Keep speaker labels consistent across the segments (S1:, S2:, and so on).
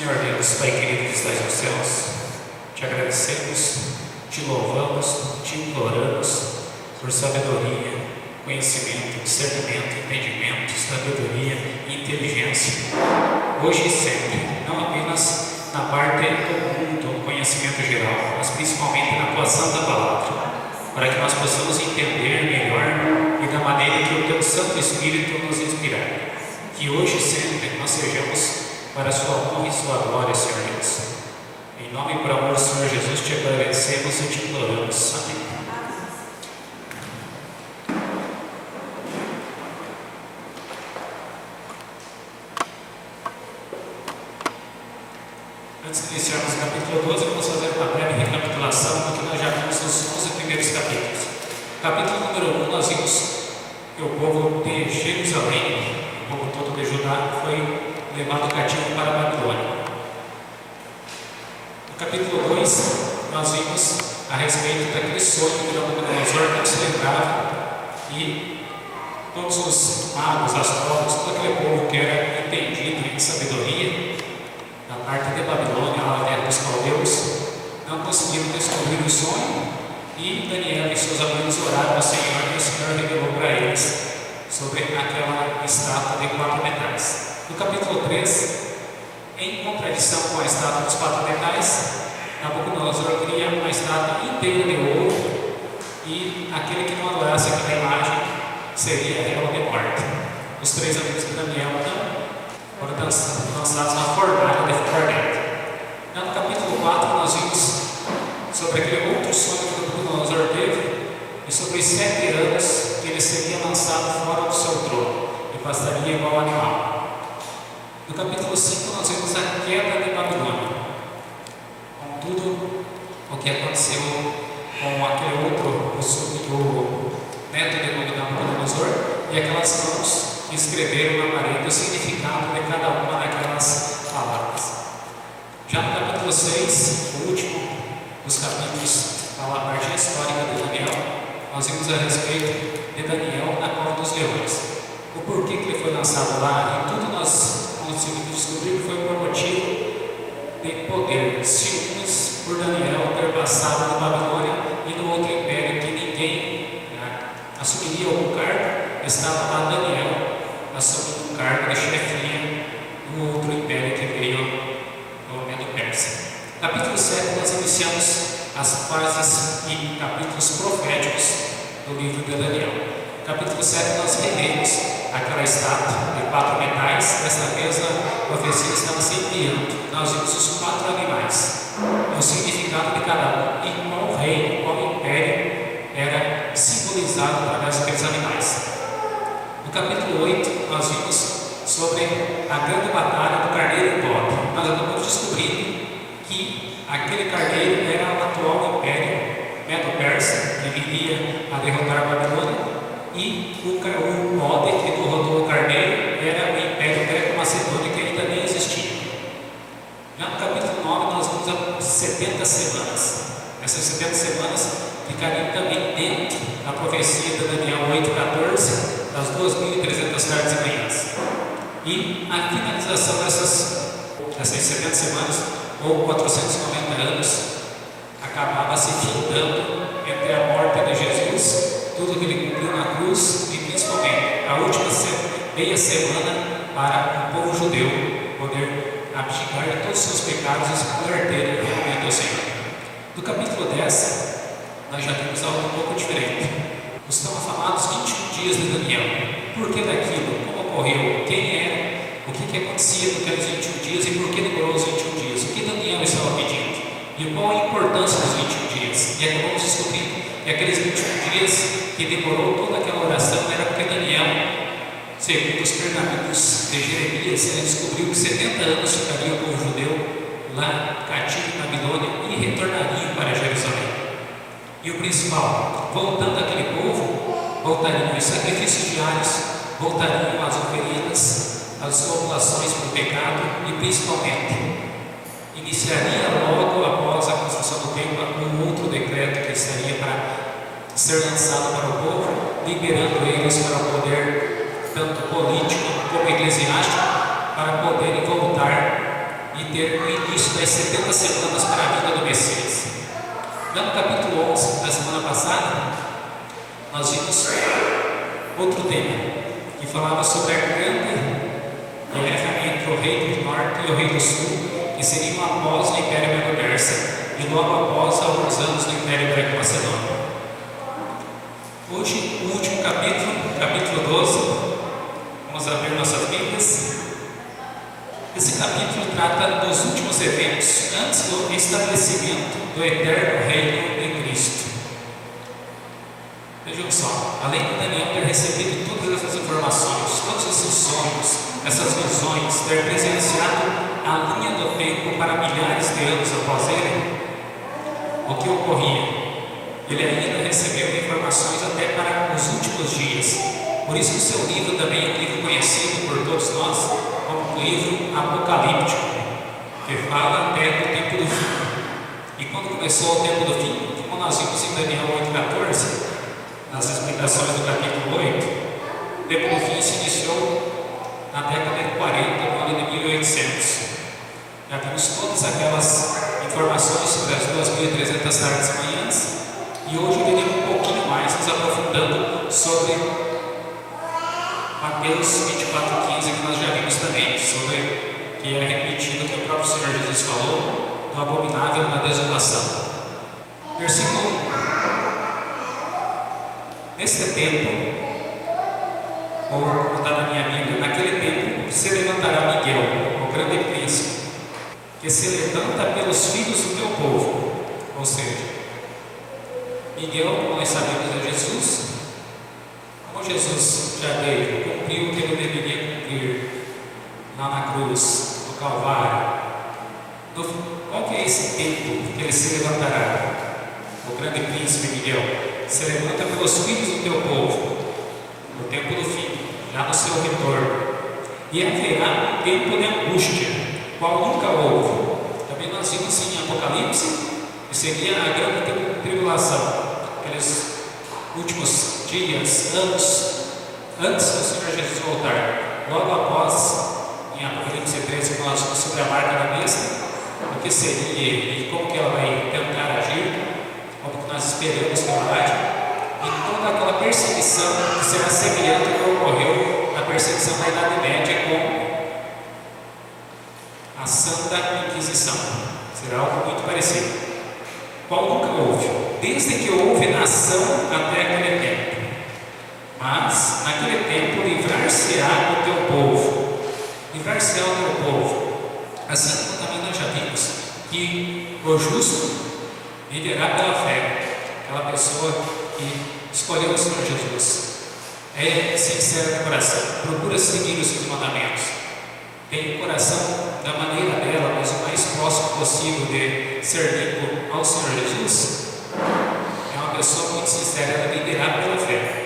S1: Senhor Deus, Pai querido que estás nos céus, te agradecemos, te louvamos, te imploramos por sabedoria, conhecimento, discernimento, entendimento, sabedoria e inteligência, hoje e sempre, não apenas na parte comum do conhecimento geral, mas principalmente na tua santa palavra, para que nós possamos entender melhor e da maneira que o teu Santo Espírito nos inspirar. Que hoje e sempre nós sejamos para a sua honra e sua glória, Senhor Deus. Em nome e por amor do Senhor Jesus, te agradecemos e te imploramos. Amém. Antes de iniciarmos o capítulo 12, vamos fazer uma breve recapitulação do que nós já vimos nos 11 primeiros capítulos. Capítulo número 1, nós vimos que o povo de Jerusalém, o povo todo de Judá, foi levado cativo para a Babilônia. No capítulo 2, nós vimos a respeito daquele sonho que Nabucodonosor não se lembrava, e todos os magos, astrólogos, todo aquele povo que era entendido em sabedoria da parte de Babilônia, lá na terra dos caldeus, não conseguiram descobrir o sonho, e Daniel e seus amigos oraram ao Senhor, e o Senhor revelou para eles sobre aquela estátua de 4 metais. No capítulo 3, em contradição com a estátua dos 4 metais, Nabucodonosor cria uma estátua inteira de ouro, e aquele que não adorasse aquela imagem seria réu de morte. Os 3 amigos de Daniel então foram lançados na fornalha de fogo ardente. No capítulo 4, nós vimos sobre aquele outro sonho que Nabucodonosor teve, e sobre os 7 anos que ele seria lançado fora do seu trono e passaria igual animal. No capítulo 5, nós vemos a queda de Babilônia, com tudo o que aconteceu com aquele outro, o neto de Nabucodonosor, e aquelas mãos que escreveram na parede o significado de cada uma daquelas palavras. Já no capítulo 6, o último dos capítulos, a parte histórica de Daniel, nós vimos a respeito de Daniel na cova dos leões. O porquê que ele foi lançado lá, e tudo nós conseguimos descobrir que foi por motivo de poder, ciúmes por Daniel ter passado na Babilônia e no outro império que ninguém assumiria algum cargo. Estava lá Daniel assumindo um cargo de chefia no outro império que veio do Medo-Persa. Capítulo 7, nós iniciamos as fases e capítulos proféticos do livro de Daniel. Capítulo 7, nós revemos aquela estátua de 4 metais. Dessa vez a profecia estava se enviando. Nós vimos os 4 animais, o significado de cada um e qual reino, qual império era simbolizado através daqueles animais. No capítulo 8, nós vimos sobre a grande batalha do carneiro e do bode. Nós acabamos descobrindo que aquele carneiro era o atual império Medo-Persa, que viria a derrotar a Babilônia, e o bode que derrotou o carneiro era o império greco-macedônio, que ainda nem existia. Já no capítulo 9, nós vamos a 70 semanas. Essas 70 semanas ficariam também dentro da profecia de Daniel 8,14, das 2.300 tardes e manhãs. E a finalização dessas 70 semanas, ou 490 anos, acabava se findando entre a morte de Jesus, tudo que ele cumpriu na cruz, e principalmente a última meia semana para o povo judeu poder abdicar de todos os seus pecados e poder ter realmente o Senhor. No capítulo 10, nós já temos algo um pouco diferente. Os tão afamados 21 dias de Daniel. Por que daquilo? Como ocorreu? Quem era? O que acontecia naqueles 21 dias e por que demorou os 21 dias? O que Daniel estava pedindo? E qual a importância dos 21 dias? E acabamos descobrindo que aqueles 21 dias que demorou toda aquela oração era porque Daniel, segundo os pergaminhos de Jeremias, ele descobriu que 70 anos ficaria o povo judeu lá cativo em Babilônia e retornariam para Jerusalém. E o principal, voltando aquele povo, voltariam os sacrifícios diários, voltariam as oferendas, as populações por pecado e principalmente iniciaria logo após a construção do templo um outro decreto que estaria para ser lançado para o povo, liberando eles para o poder tanto político como eclesiástico, para poderem voltar e ter o início das 70 semanas para a vinda do Messias. Já no capítulo 11 da semana passada, nós vimos outro tema que falava sobre a grande guerra entre o rei do norte e o rei do sul, que seriam após o Império Medo-Persa e logo após alguns anos do Império Greco-Macedônio. Hoje, o último capítulo 12, vamos abrir nossas Bíblias. Esse capítulo trata dos últimos eventos antes do estabelecimento do eterno reino de Cristo. Vejam só, além de Daniel ter recebido todas essas informações, todos esses sonhos, essas visões, ter presenciado a linha do tempo para milhares de anos após ele, o que ocorria? Ele ainda recebeu informações até para os últimos dias. Por isso o seu livro também é um livro conhecido por todos nós como um livro apocalíptico, que fala até do tempo do fim. E quando começou o tempo do fim, como nós vimos em Daniel 8,14, nas explicações do capítulo 8, o tempo do fim se iniciou na década de 40, no ano de 1800. Já vimos todas aquelas informações sobre as 2.300 tardes e manhãs, e hoje eu diria um pouquinho mais, nos aprofundando sobre Mateus 24,15, que nós já vimos também, sobre que é repetido que o próprio Senhor Jesus falou, do abominável na desolação. Versículo 1. Nesse tempo, ou como está na minha Bíblia, naquele tempo se levantará Miguel, o grande príncipe, que se levanta pelos filhos do teu povo. Ou seja, Miguel, como nós sabemos, é Jesus. Como Jesus já veio, cumpriu o que ele deveria cumprir lá na cruz, no Calvário. Qual que é esse tempo que ele se levantará? O grande príncipe Miguel se levanta pelos filhos do teu povo, no tempo do fim, já no seu retorno. E haverá um tempo de angústia, qual nunca houve. Também nós vimos em Apocalipse, que seria a grande tribulação, aqueles últimos dias, anos, antes do Senhor Jesus voltar. Logo após, em Apocalipse 13, nós vimos sobre a marca da besta, o que seria e como que ela vai tentar agir, como que nós esperamos que ela age, e toda aquela perseguição que será semelhante ao que ocorreu na perseguição da Idade Média com a Santa Inquisição. Será algo muito parecido, qual nunca houve, desde que houve nação até aquele tempo. Mas naquele tempo livrar-se-á o teu povo, livrar-se-á o teu povo, assim como também nós já vimos que o justo viverá pela fé, aquela pessoa que escolheu o Senhor Jesus, é sincero de coração, procura seguir os seus mandamentos, tem o coração da maneira dela, mas o mais próximo possível de servir ao Senhor Jesus, é uma pessoa muito sincera, ela viverá pela fé.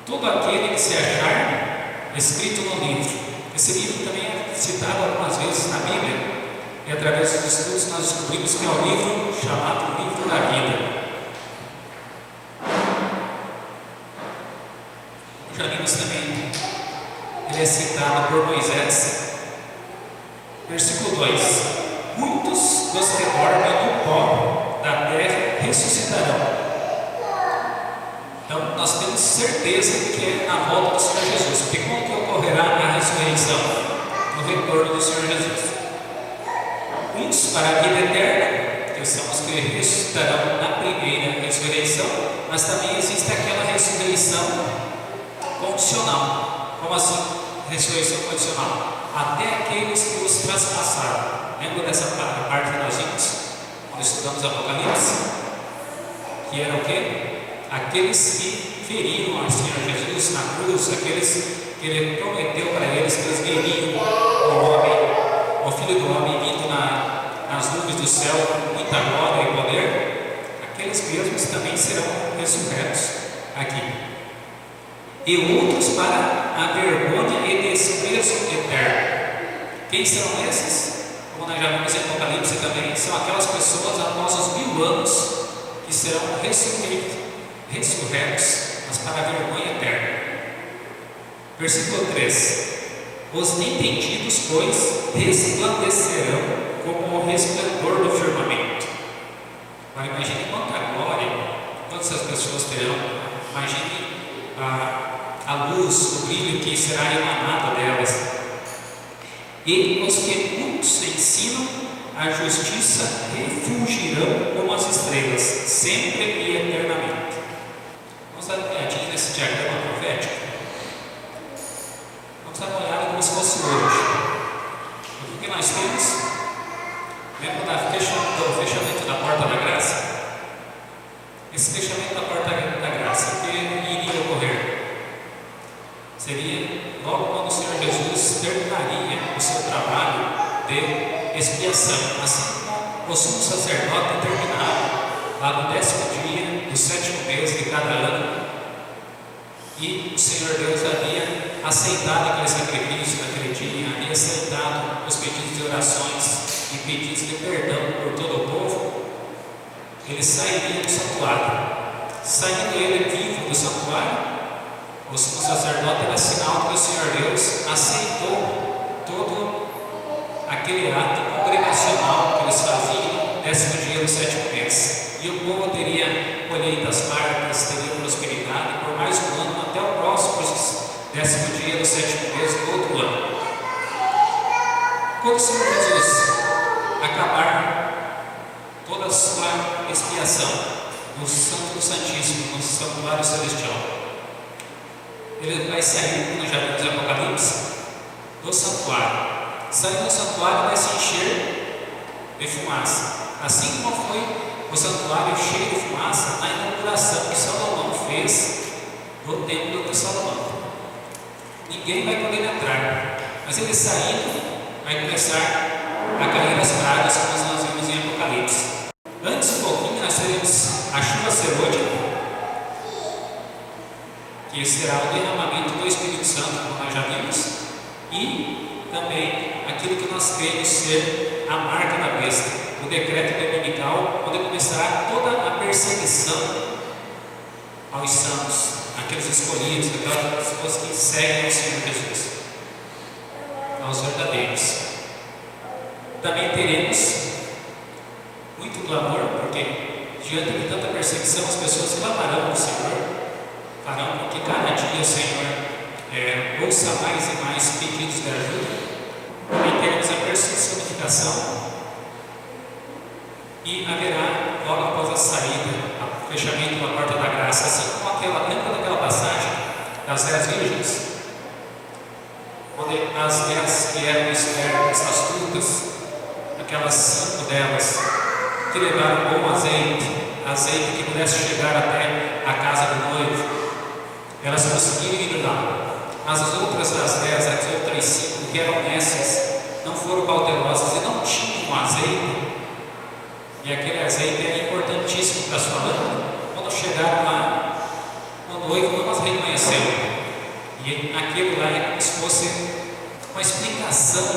S1: Todo aquele que se achar escrito no livro, esse livro também é citado algumas vezes na Bíblia, e através dos estudos nós descobrimos que é o livro chamado Livro da Vida. Já vimos também, ele é citado por Moisés. Versículo 2: muitos dos que dormem no pó da terra ressuscitarão. Então nós temos certeza de que é na volta do Senhor Jesus, porque quando que ocorrerá a ressurreição? No retorno do Senhor Jesus. Uns para a vida eterna, que são os que ressuscitarão na primeira ressurreição, mas também existe aquela ressurreição condicional. Como assim ressurreição condicional? Até aqueles que os traspassaram. Lembra dessa parte que nós vimos quando estudamos Apocalipse? Que era o quê? Aqueles que feriram ao Senhor Jesus na cruz, aqueles que ele prometeu para eles que eles veriam o homem, o Filho do Homem vindo nas nuvens do céu com muita glória e poder, aqueles mesmos também serão ressurretos aqui. E outros para a vergonha e desprezo eterno. Quem serão esses? Como nós já vimos em Apocalipse também, são aquelas pessoas após os 1000 anos que serão ressurretos, mas para a vergonha eterna. Versículo 3: Os entendidos, pois, resplandecerão como o resplendor do firmamento. Agora imagine quanta glória todas essas pessoas terão. Imagine a luz, o brilho que será emanado delas. E os que muitos ensinam a justiça refulgirão como as estrelas, sempre e eternamente. Vamos dar uma olhadinha nesse diagrama profético. Vamos dar uma olhada como se fosse hoje. O que nós temos? Lembra do fechamento da porta da graça? Esse fechamento da porta da graça, o que iria ocorrer? Seria logo quando o Senhor Jesus terminaria o seu trabalho de expiação, assim como o sumo sacerdote terminava lá no 10º dia do 7º mês de cada ano, e o Senhor Deus havia aceitado aquele sacrifício naquele dia, havia aceitado os pedidos de orações e pedidos de perdão por todo o povo. Ele sairia do santuário. Saindo ele vivo do santuário, o sumo sacerdote era sinal que o Senhor Deus aceitou todo aquele ato congregacional que eles faziam no 10º dia do 7º mês. E o povo teria colheitas fartas, teria prosperidade por mais um ano, até o próximo 10º dia do 7º mês do outro ano. Quando o Senhor Jesus acabar toda a sua expiação no Santo Santíssimo, no Santuário Celestial, ele vai sair, como já vimos em Apocalipse, do santuário. Saindo do santuário, vai se encher de fumaça. Assim como foi o santuário cheio de fumaça na inauguração que Salomão fez no templo de Salomão. Ninguém vai poder entrar, mas ele saindo, vai começar a cair as pragas, como nós vimos em Apocalipse. Antes um pouquinho, nós teremos a chuva serôdia, que será o derramamento do Espírito Santo, como nós já vimos, e também aquilo que nós cremos ser a marca da besta, o decreto dominical, onde começará toda a perseguição aos santos, aqueles escolhidos, aquelas pessoas que seguem o Senhor Jesus, aos verdadeiros. Também teremos muito clamor, porque diante de tanta perseguição, as pessoas clamarão ao Senhor, farão com que cada dia o Senhor ouça mais e mais pedidos de ajuda. Também teremos a personificação e haverá, logo após a saída, o fechamento da porta da graça, assim como lembra daquela passagem das 10 virgens, onde as 10 que eram espertas, astutas, aquelas 5 delas que levaram bom azeite que pudesse chegar até a casa do noivo, elas conseguiram ir lá. Mas as outras das 10, as outras 5 que eram nécias, não foram cautelosas e não tinham azeite. E aquele azeite é importantíssimo para a sua lâmpada. Quando chegaram lá, o noivo não as reconheceu. E aquilo lá é como se fosse uma explicação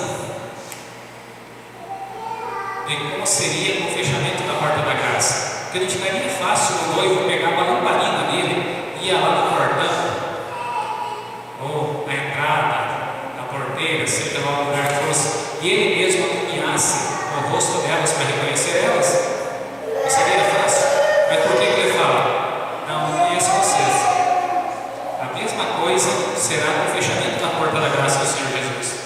S1: de como seria o fechamento da porta da graça. Porque não ficaria fácil o noivo pegar uma lamparina dele, ia lá no portão, ou na entrada, na porteira, seja lá o lugar que fosse, e ele mesmo iluminasse o rosto delas para reconhecer elas. Não seria fácil? Mas por que ele fala? Não conheço vocês. A mesma coisa será no fechamento da porta da graça do Senhor Jesus.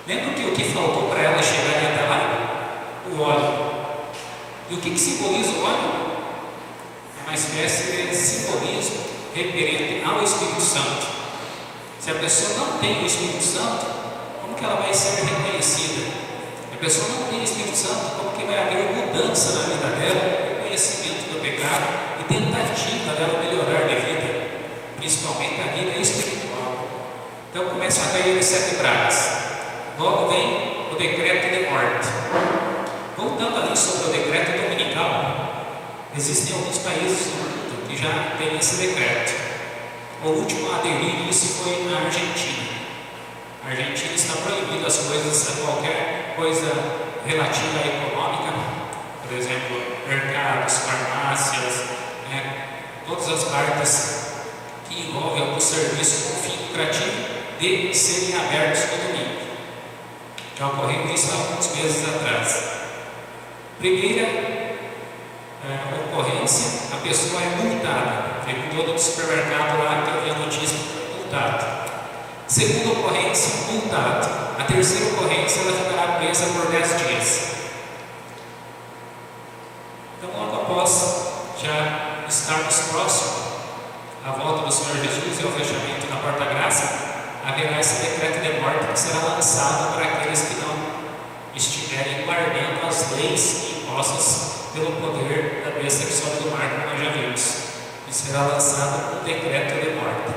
S1: Lembra que o que faltou para ela chegar até lá? O óleo. E o que simboliza o óleo? É uma espécie de simbolismo referente ao Espírito Santo. Se a pessoa não tem o Espírito Santo, como que ela vai ser reconhecida? Se a pessoa não tem o Espírito Santo, como que vai haver mudança na vida dela, reconhecimento do pecado e tentativa dela melhorar de vida, principalmente a vida espiritual? Então começam a cair as 7 pragas. Logo vem o decreto de morte. Voltando ali sobre o decreto dominical, existem alguns países no mundo que já têm esse decreto. O último a aderir isso foi a Argentina. A Argentina está proibindo as coisas, qualquer coisa relativa à econômica, por exemplo, mercados, farmácias, todas as partes que envolvem algum serviço com fim lucrativo, de serem abertos todo Já ocorreu isso há alguns meses atrás. Primeira ocorrência, a pessoa é multada. Teve um dono do supermercado lá que eu vi a notícia, multado. Segunda ocorrência, multado. A terceira ocorrência, ela ficará presa por 10 dias. Então, logo após já estarmos próximos à volta do Senhor Jesus e ao fechamento da porta graça, haverá esse decreto de morte que será lançado para aqueles que não estiverem guardando as leis impostas pelo poder da besta que sobe do mar, como nós já vimos. E será lançado um decreto de morte.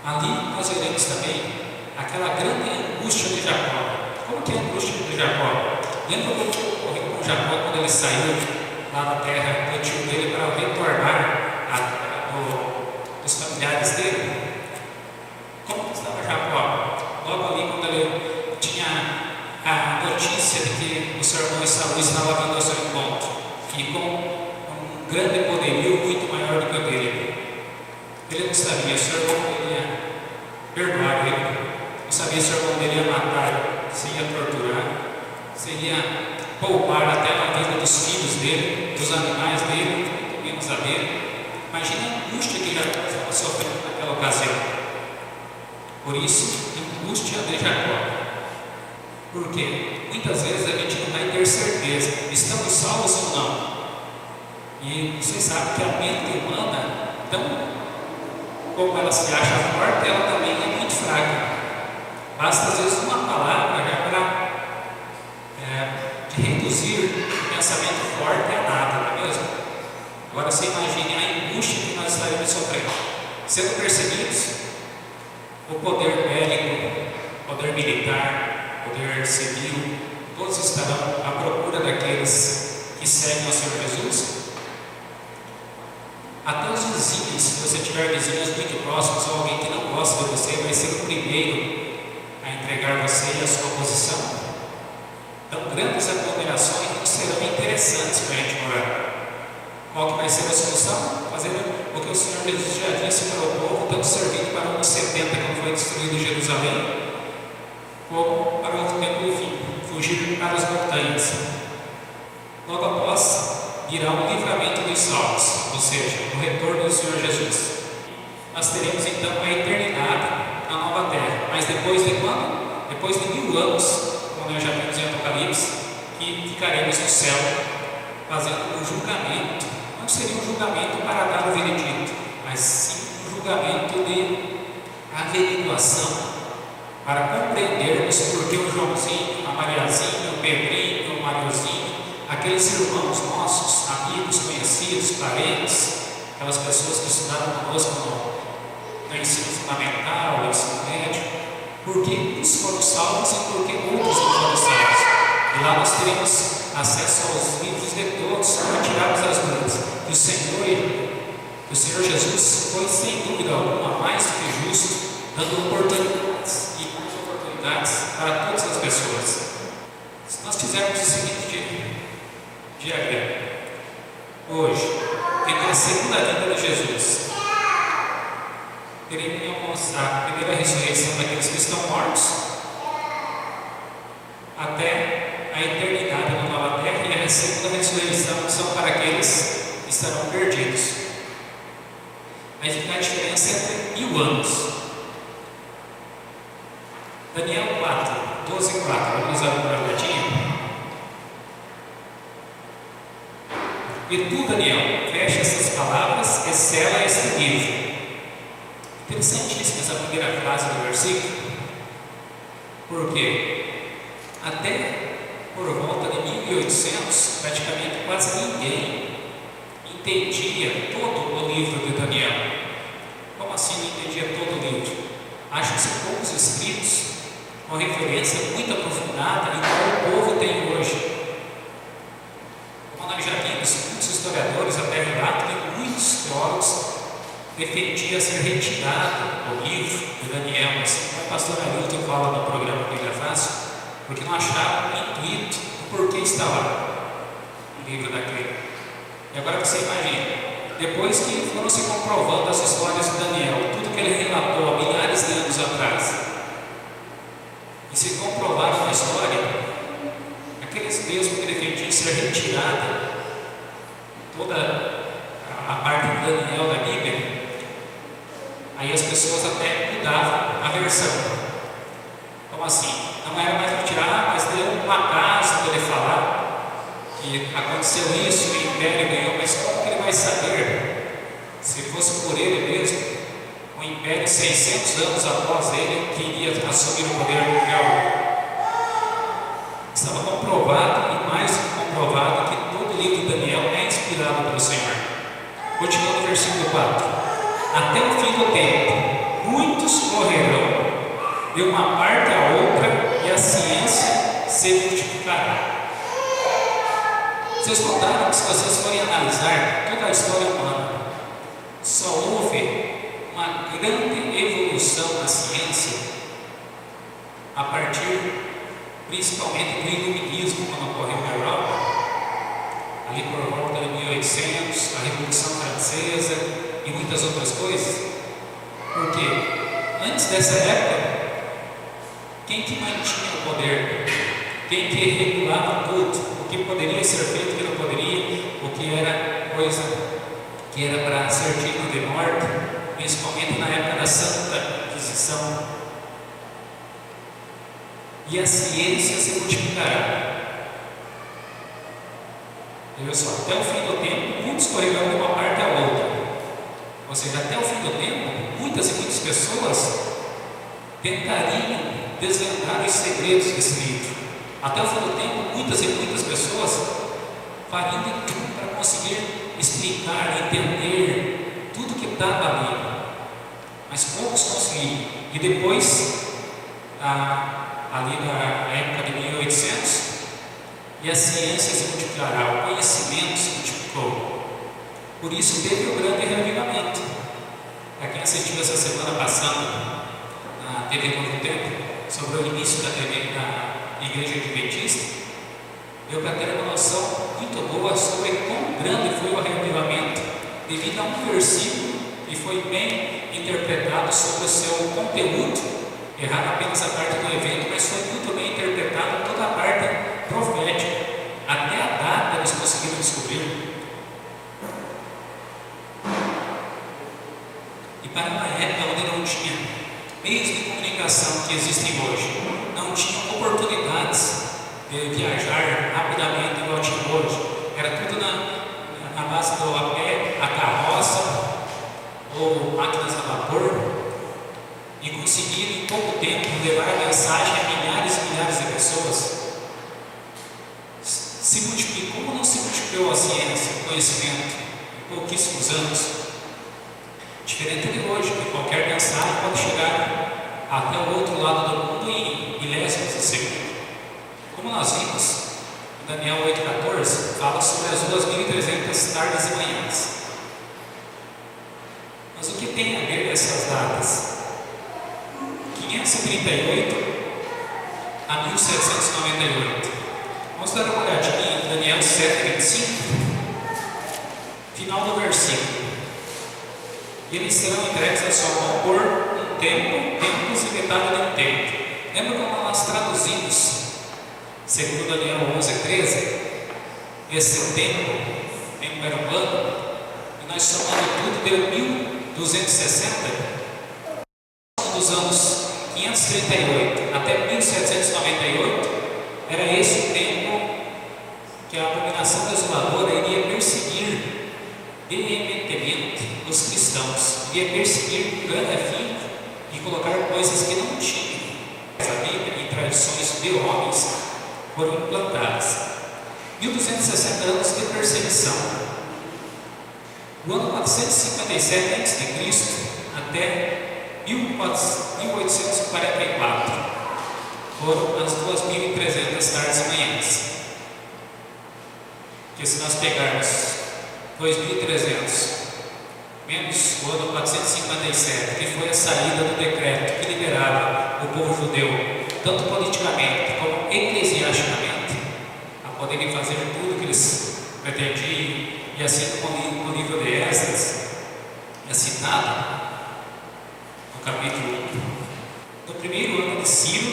S1: Ali nós veremos também aquela grande angústia de Jacó. Como que é a angústia de Jacó? Lembra do que ocorreu com Jacó quando ele saiu lá da terra do tio dele para retornar à terra dos familiares dele? Como que estava Jacó? Logo ali quando ele tinha a notícia de que o seu irmão Esaú estava vindo ao seu encontro e com um grande poderio muito maior do que o dele. Ele não sabia se o irmão dele ia perdoar ele, não sabia se o irmão dele ia matar, se ia torturar, se ia poupar até a vida dos filhos dele, dos animais dele, muito menos a dele. Imagina a angústia que Jacó estava sofrendo naquela ocasião. Por isso, angústia de Jacó. Porque muitas vezes a gente não vai ter certeza, estamos salvos ou não. E vocês sabem que a mente humana, tão como ela se acha forte, ela também é muito fraca. Basta às vezes uma palavra já para reduzir o pensamento forte a nada, não é mesmo? Agora você imagine a angústia que nós estaremos sofrendo. Sendo perseguidos, o poder bélico, o poder militar, o poder civil, todos estarão à procura daqueles que seguem ao Senhor Jesus. Até os vizinhos, se você tiver vizinhos muito próximos ou alguém que não gosta de você, vai ser o primeiro a entregar você e a sua posição. Então, grandes aglomerações não serão interessantes para a gente morar. Qual que vai ser a solução? Fazer o que o Senhor Jesus já disse para o povo, tanto servindo para o ano 70, quando foi destruído Jerusalém, como para o tempo do fim, fugir para as montanhas. Logo após, virá o livramento dos salvos, ou seja, o retorno do Senhor Jesus. Nós teremos então a eternidade na nova terra. Mas depois de quando? Depois de 1000 anos, como nós já vimos em Apocalipse, que ficaremos no céu fazendo um julgamento. Não seria um julgamento para dar o veredito, mas sim um julgamento de averiguação, para compreendermos por que o Joãozinho, a Mariazinha, o Pedrinho, o Mariozinho, aqueles irmãos nossos, amigos, conhecidos, parentes, aquelas pessoas que estudaram conosco no ensino fundamental, no ensino médio, por que uns foram salvos e por que outros não foram salvos. E lá nós teremos acesso aos livros de todos para tirarmos as dúvidas. Que o Senhor Jesus foi, sem dúvida alguma, mais do que justo, dando oportunidades e mais oportunidades para todas as pessoas. Se nós fizermos o seguinte diagrama, hoje, entre a segunda vinda de Jesus, teríamos a primeira ressurreição daqueles que estão mortos, até a eternidade na nova terra, e a segunda ressurreição são para aqueles que estarão perdidos. Mas a diferença é entre 1000 anos. Daniel 4, 12 e 4, vamos usar uma olhadinha. E tu, Daniel, fecha essas palavras e sela este livro. Interessantíssima essa primeira frase do versículo. Por quê? Até por volta de 1800, praticamente quase ninguém entendia todo o livro de Daniel. Como assim não entendia todo o livro? Acham-se poucos escritos com referência muito aprofundada em como o povo tem hoje. Como nós já vimos, muitos historiadores até relatam que muitos teólogos defendiam ser retirado o livro de Daniel, assim como a pastora Ailton fala no programa Bíblia Fácil, porque não acharam o intuito do porquê está lá o livro daquele. E agora você imagina, depois que foram se comprovando as histórias de Daniel, tudo que ele relatou há milhares de anos atrás, se comprovaram na história, aqueles mesmos que defendiam ser retirada toda a parte de Daniel da Bíblia, aí as pessoas até mudavam a versão. Como assim? Não era mais retirar, mas deu um acaso para ele falar que aconteceu isso, o império ganhou, mas como que ele vai saber? Se fosse por ele mesmo, o império 600 anos após ele, que iria assumir o poder mundial. Estava comprovado, e mais comprovado, que todo o livro de Daniel é inspirado pelo Senhor. Continuando no versículo 4. Até o fim do tempo, muitos correrão de uma parte a outra, e a ciência se multiplicará. Vocês notaram que, se vocês forem analisar toda a história humana, só houve uma grande evolução da ciência a partir, principalmente, do iluminismo, quando ocorreu na Europa, ali por volta de 1800, a Revolução Francesa e muitas outras coisas. Porque antes dessa época, quem que mantinha o poder? Quem que regulava tudo? O que poderia ser feito, o que não poderia, o que era coisa que era para ser digno de morte, principalmente na época da Santa Inquisição. E a ciência se multiplicará. Olha só, até o fim do tempo, muitos correrão de uma parte a outra. Ou seja, até o fim do tempo, muitas e muitas pessoas tentariam desvendar os segredos desse livro. Até o fim do tempo, muitas e muitas pessoas fariam de tudo para conseguir explicar, entender tudo que estava ali. Mas poucos conseguiram. E depois, ali na época de 1800, e a ciência se multiplicará, o conhecimento se multiplicou. Por isso teve o grande revivamento. Para quem assistiu essa semana passada na TV Novo Tempo, sobre o início da Igreja Adventista, deu para ter uma noção muito boa sobre quão grande foi o revivamento, devido a um versículo que foi bem interpretado sobre o seu conteúdo. Erraram apenas a parte do evento, mas foi muito bem interpretado toda a parte profética. Até a data eles conseguiram descobrir. E para uma época onde não tinha meios de comunicação que existem hoje, não tinham oportunidades de viajar rapidamente igual tinha hoje, era tudo na base do a pé, a carroça ou máquinas a vapor, e conseguiram em pouco tempo levar a mensagem a milhares e milhares de pessoas. Se multiplicou ou não se multiplicou a ciência, o conhecimento, em pouquíssimos anos? Diferente de hoje, que qualquer mensagem pode chegar até o outro lado do mundo em milésimos de segundo. Como nós vimos, em Daniel 8,14, fala sobre as 2.300 tardes e manhãs. Mas o que tem a ver essas datas? 538 a 1798. Vamos dar uma olhadinha em Daniel 7,25, final do versículo. E eles serão entregues a sua mão por um tempo, tempos e metade de um tempo. Lembra como nós traduzimos, segundo Daniel 11,13, esse tempo era um ano, e nós somando tudo deu 1260. Dos anos 538 até 1798, era esse o tempo que a abominação desoladora iria perseguir veementemente os cristãos, iria perseguir com grande afinco e colocar coisas que não tinham. A Bíblia e tradições de homens foram implantadas. 1260 anos de perseguição. Do ano 457 a.C. até 1844 foram as 2.300 tardes e manhãs. Que se nós pegarmos 2.300 menos o ano 457, que foi a saída do decreto que liberava o povo judeu, tanto politicamente como eclesiasticamente, a poderem fazer tudo que eles pretendiam, e assim como no livro de Esdras é citado, capítulo 1, no primeiro ano de Ciro,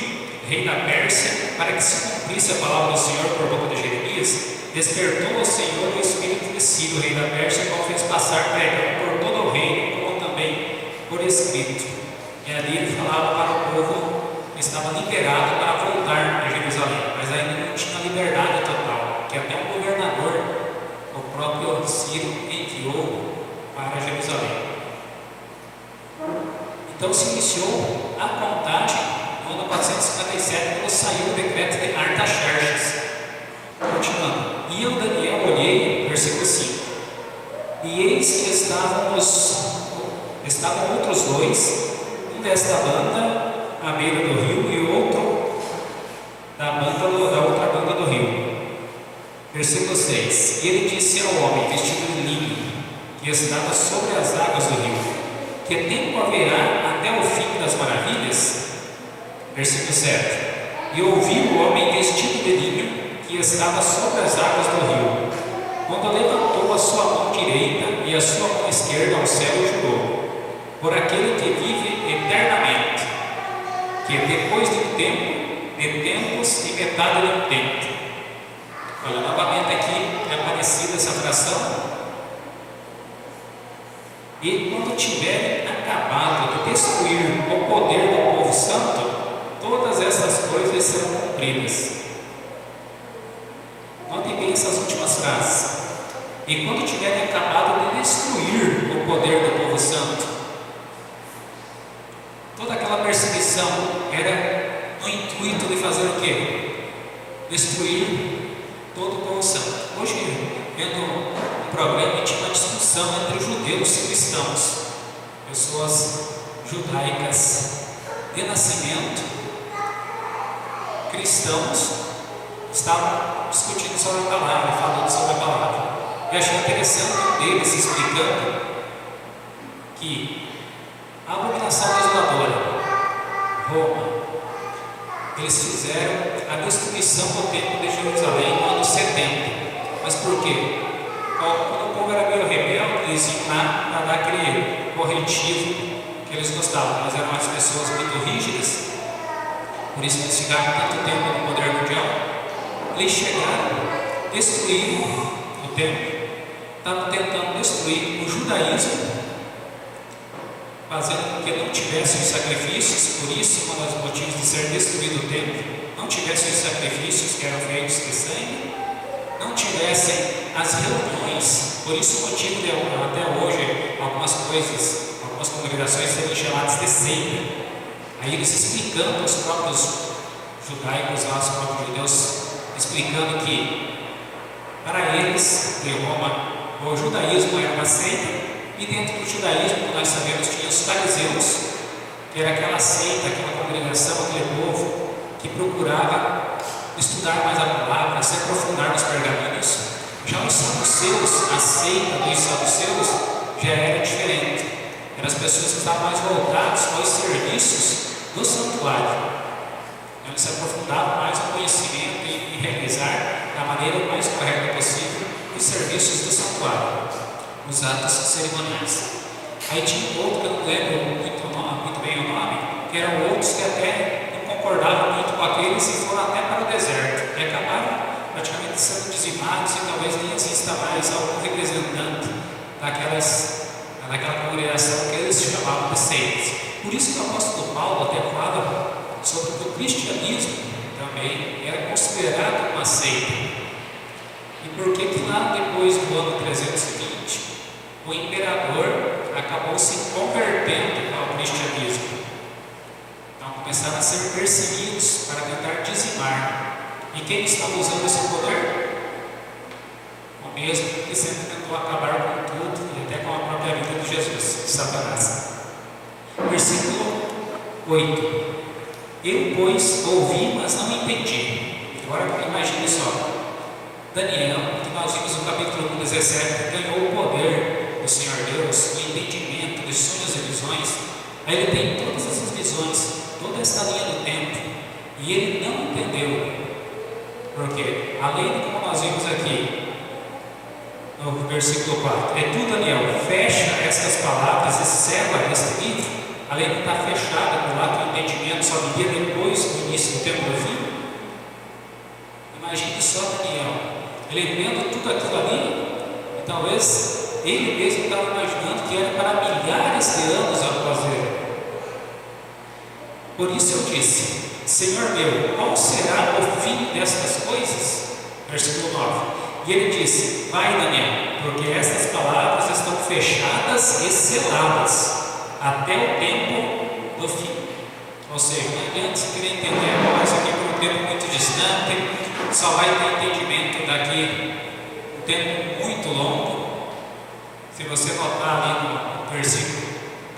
S1: rei da Pérsia, para que se cumprisse a palavra do Senhor por boca de Jeremias, despertou ao Senhor o espírito de Ciro, rei da Pérsia, qual fez passar pregando por todo o reino, como também por escrito. E ali ele falava para o povo que estava liberado para voltar a Jerusalém, mas ainda não tinha liberdade total, que até o governador, o próprio Ciro, enviou para Jerusalém. Então se iniciou a contagem no ano 457, quando saiu o decreto de Artaxerxes. Continuando. E eu, Daniel, olhei, versículo 5, e eis que estavam outros dois, um desta banda à beira do rio e o outro da outra banda do rio. Versículo 6. E ele disse ao homem vestido de linho, que estava sobre as águas do rio: que tempo haverá até o fim das maravilhas? Versículo 7. E ouvi o homem vestido de linho, que estava sobre as águas do rio, quando levantou a sua mão direita e a sua mão esquerda ao céu e jurou, por aquele que vive eternamente, que depois de um tempo, de tempos e metade de um tempo. Olha, novamente aqui é aparecida essa fração. E quando tiverem acabado de destruir o poder do povo santo, todas essas coisas serão cumpridas. Notem bem essas últimas frases. E quando tiverem acabado de destruir o poder do povo santo, toda aquela perseguição era no intuito de fazer o quê? Destruir todo o povo santo. Hoje, vendo um programa, tinha uma discussão entre judeus e cristãos, pessoas judaicas de nascimento, cristãos, estavam discutindo sobre a palavra, falando sobre a palavra. E achei interessante um deles explicando que a abominação desoladora, Roma, eles fizeram a destruição do templo de Jerusalém no ano 70. Mas por quê? Quando o povo era meio rebelde, eles iam lá para dar aquele corretivo que eles gostavam, mas eram as pessoas muito rígidas, por isso eles ficaram tanto tempo no poder mundial. Eles chegaram, destruíram o templo, estavam tentando destruir o judaísmo, fazendo com que não tivessem os sacrifícios. Por isso, um dos motivos de ser destruído o templo, não tivessem os sacrifícios que eram feitos de sangue, não tivessem as reuniões. Por isso o motivo de até hoje algumas congregações serem chamadas de seita. Aí eles explicando, os próprios judaicos lá, os próprios judeus, explicando que para eles de Roma o judaísmo era uma seita, e dentro do judaísmo nós sabemos que tinha os fariseus, que era aquela seita, aquela congregação, aquele povo que procurava estudar mais a palavra, se aprofundar nos pergaminhos. Já os saduceus, a seita dos saduceus já era diferente. Eram as pessoas que estavam mais voltadas aos serviços do santuário. Eles se aprofundavam mais no conhecimento e realizar da maneira mais correta possível os serviços do santuário, os atos cerimoniais. Aí tinha outro que eu não lembro muito bem o nome, que eram outros que até não concordavam muito com aqueles e foram até para o deserto e acabaram praticamente sendo dizimados, e talvez nem exista mais algum representante daquela congregação que eles chamavam de seitas. Por isso que o apóstolo Paulo até fala sobre que o cristianismo também era considerado uma seita. E por que lá depois do ano 320 o imperador acabou se convertendo ao cristianismo? Então começaram a ser perseguidos para tentar dizimar. E quem estava usando esse poder? O mesmo que sempre tentou acabar com tudo e até com a própria vida de Jesus, Satanás. Versículo 8. Eu, pois, ouvi, mas não entendi. Agora imagine só. Daniel, que nós vimos no capítulo 17, ganhou o poder do Senhor Deus, o entendimento dos sonhos e visões. Aí ele tem todas essas visões, toda essa linha do tempo, e ele não entendeu. Porque, além de como nós vimos aqui no versículo 4, é tu, Daniel, fecha estas palavras e sela este livro, além de estar fechada por lá, que o entendimento só viria depois do início do tempo Ele vendo tudo aquilo ali, e talvez ele mesmo estava imaginando que era para milhares de anos após ele. Por isso eu disse: Senhor meu, qual será o fim destas coisas? Versículo 9. E ele disse: vai, Daniel, porque estas palavras estão fechadas e seladas até o tempo do fim. Ou seja, não adianta você querer entender agora, isso aqui por um tempo muito distante, só vai ter entendimento daqui um tempo muito longo. Se você notar ali no versículo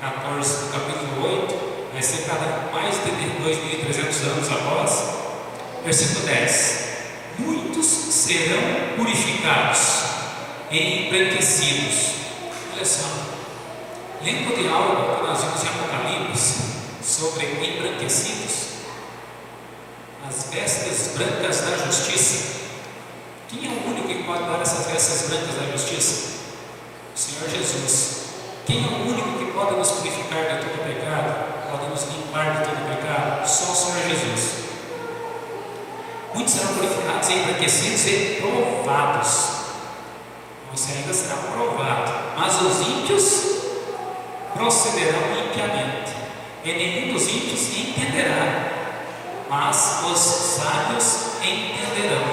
S1: 14 do capítulo 8, vai ser cada mais de 2.300 anos após. Versículo 10: muitos serão purificados e embranquecidos. Olha só, lembra de algo que nós vimos em Apocalipse sobre embranquecidos? As vestes brancas da justiça. Quem é o único que pode dar essas vestes brancas da justiça? O Senhor Jesus. Quem é o único que pode nos purificar de todo pecado? Pode nos limpar de todo pecado? Só o Senhor Jesus. Muitos serão purificados e embranquecidos e provados. Você ainda será provado. Mas os ímpios procederão impiamente, e nenhum dos ímpios entenderá, mas os sábios entenderão.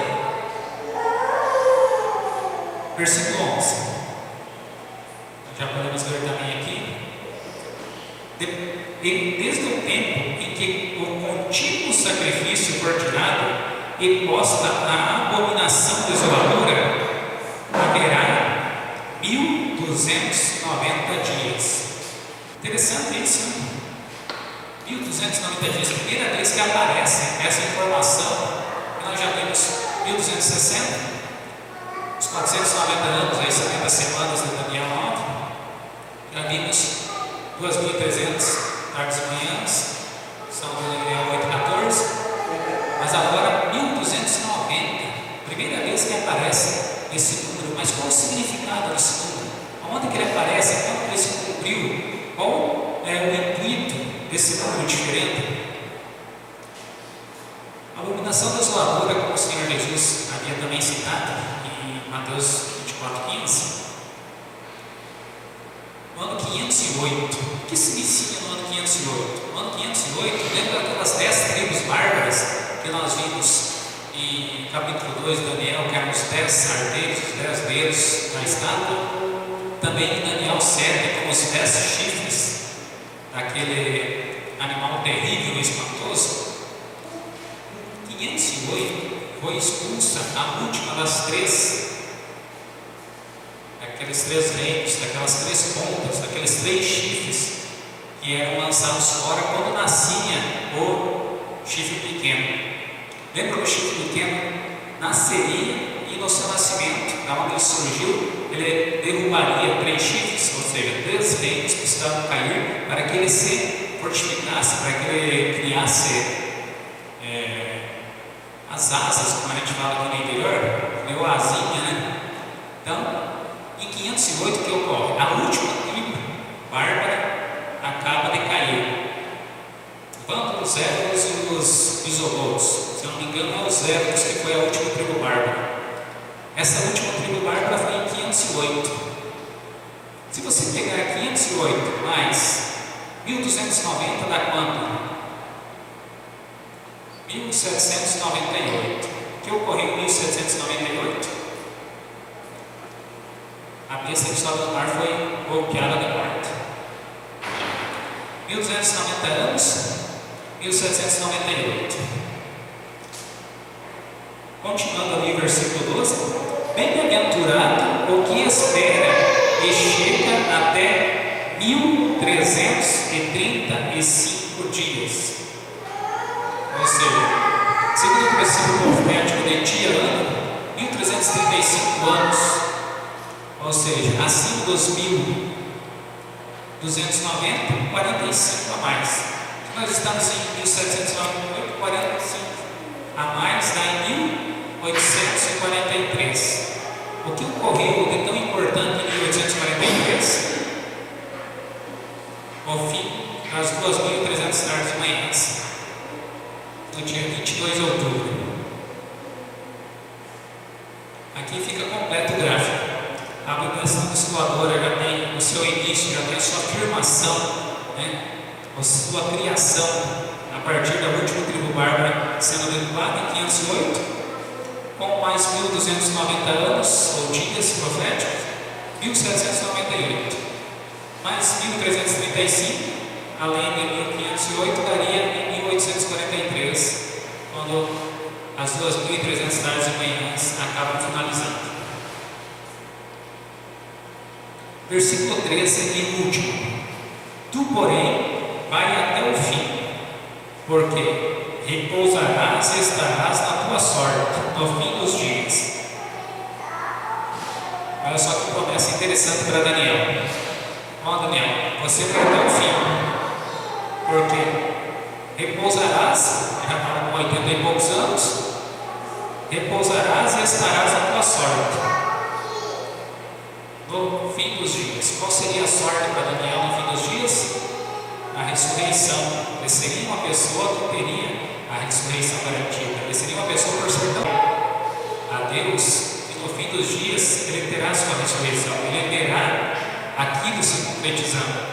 S1: Versículo 11. Já podemos ler também aqui. Desde o tempo em que o contínuo sacrifício foi tirado e posta a abominação desoladora, haverá 1290 dias. Interessante isso, né? 1290 dias, primeira vez que aparece essa informação. Nós já vimos 1260, os 490 anos, aí 70 semanas de Daniel 9. Já vimos 2.300 tardes e manhãs, São Daniel 8:14. Mas agora 1290, primeira vez que aparece esse número. Mas qual o significado desse número? Onde que ele aparece? Quando ele se cumpriu? Qual é o intuito desse número diferente? A abominação desoladora, como o Senhor Jesus havia também citado em Mateus 24:15, no ano 508. O que se inicia no ano 508? No ano 508, lembra daquelas 10 tribos bárbaras que nós vimos em capítulo 2 de Daniel, que eram os 10 sardeiros, os 10 dedos da estátua? Também em Daniel 7, como os 10 chifres daquele animal terrível e espantoso. Em 508 foi expulsa a última das daqueles 3 reinos, daquelas 3 pontas, daqueles 3 chifres que eram lançados fora quando nascia o chifre pequeno. Lembra que o chifre pequeno nasceria e no seu nascimento, da onde ele surgiu, ele derrubaria 3 chifres, ou seja, 3 reinos precisavam cair para que ele se fortificasse, para que ele criasse as asas, como a gente fala aqui no interior, deu a asinha, né? Então, em 508 que ocorre? A última tribo bárbara acaba de cair. Vamos os Évolos e os Visigodos. Se eu não me engano, é os Évolos que foi a última tribo bárbara. Essa última tribo bárbara foi em 508. Se você pegar 508 mais 1290, dá quanto? 1798. O que ocorreu em 1798? A besta que estava no mar foi golpeada de morte. 1290 anos, 1798. Continuando ali, versículo 12: bem-aventurado o que espera e chega até 1335 dias. Ou seja, segundo o princípio profético de Tiano, 1335 anos. Ou seja, acima dos 1290, 45 a mais. Nós estamos em 1798, 45 a mais, dá em 1843. O que ocorreu de tão importante em 1843? O fim das 2.300 tardes e manhãs, no dia 22 de outubro. Aqui fica completo o gráfico. A obrigação discipuladora já tem o seu início, já tem a sua afirmação, né? A sua criação a partir da última tribo bárbara sendo derrubada em 508, com mais 1290 anos ou dias proféticos, 1798, mais 1335, além de 1508, daria em 1843, quando as 2.300 tardes e manhãs acabam finalizando. Versículo 13 e último: Tu, porém, vai até o fim, porque repousarás e estarás na tua sorte no fim dos dias. Olha só que promessa interessante para Daniel. Ó, Daniel, você vai até o fim, porque repousarás, já estava com 80 e poucos anos, repousarás e estarás na tua sorte no fim dos dias. Qual seria a sorte para Daniel no fim dos dias? A ressurreição. Ele seria uma pessoa que teria a ressurreição garantida. Ele seria uma pessoa por ser tão a Deus, e no fim dos dias ele terá a sua ressurreição. Ele verá aquilo se concretizando.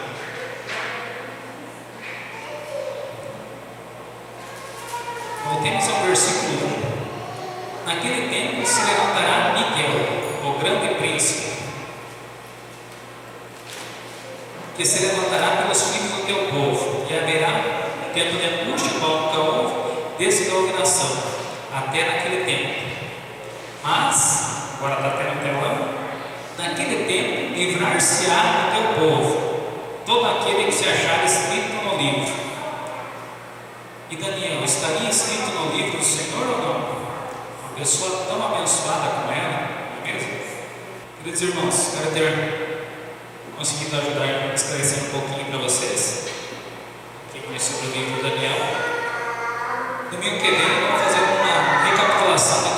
S1: Voltemos ao versículo 1. Naquele tempo se levantará Miguel, o grande príncipe, que se levantará pelos filhos do teu povo, e haverá um tempo de angústia, qual nunca houve, desde a dominação, até naquele tempo. Mas, agora está até no telão, naquele tempo livrar-se-á do teu povo, todo aquele que se achar escrito no livro. E Daniel, estaria escrito no livro do Senhor ou não? Uma pessoa tão abençoada como ela, não é mesmo? Queridos irmãos, espero ter conseguido ajudar, esclarecer um pouquinho para vocês aqui sobre o livro de Daniel. Domingo que vem, vamos fazer uma recapitulação